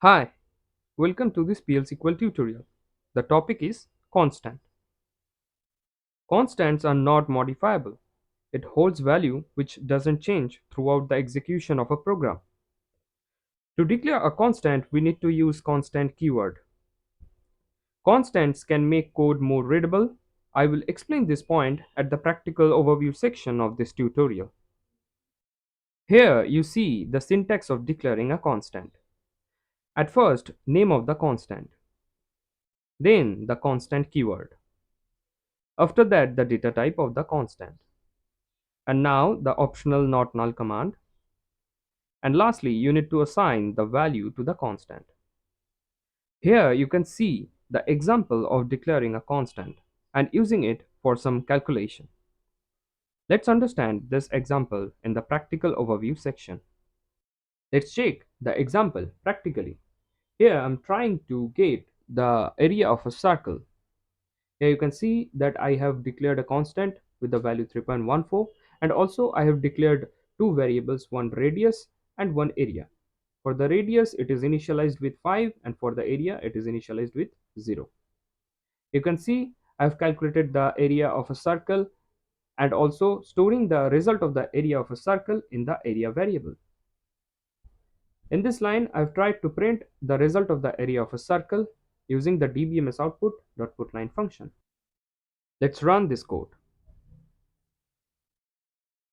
Hi, welcome to this PL tutorial. The topic is constant. Constants are not modifiable. It holds value which doesn't change throughout the execution of a program. To declare a constant, we need to use constant keyword. Constants can make code more readable. I will explain this point at the practical overview section of this tutorial. Here you see the syntax of declaring a constant. At first, name of the constant, then the constant keyword. After that, the data type of the constant. And now the optional not null command. And lastly, you need to assign the value to the constant. Here you can see the example of declaring a constant and using it for some calculation. Let's understand this example in the practical overview section. Let's check the example practically. Here I'm trying to get the area of a circle. Here you can see that I have declared a constant with the value 3.14, and also I have declared two variables, one radius and one area. For the radius it is initialized with 5 and for the area it is initialized with 0. You can see I have calculated the area of a circle and also storing the result of the area of a circle in the area variable. In this line I have tried to print the result of the area of a circle using the dbms output.putLine function. Let's run this code.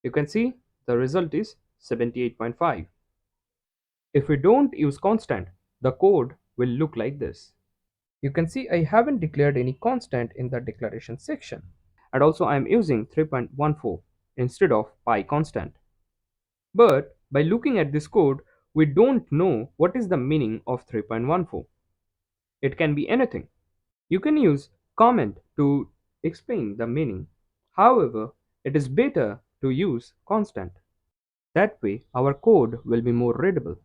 You can see the result is 78.5. If we don't use constant, the code will look like this. You can see I haven't declared any constant in the declaration section. And also I am using 3.14 instead of pi constant. But by looking at this code, we don't know what is the meaning of 3.14. It can be anything. You can use comment to explain the meaning. However, it is better to use constant. That way, our code will be more readable.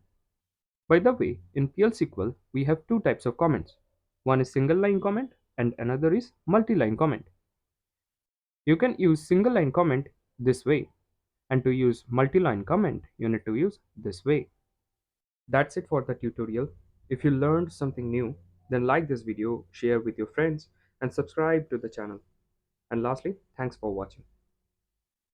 By the way, in PL we have two types of comments. One is single line comment and another is multi-line comment. You can use single line comment this way, and to use multi-line comment, you need to use this way. That's it for the tutorial. If you learned something new, then like this video, share with your friends, and subscribe to the channel. And lastly, thanks for watching.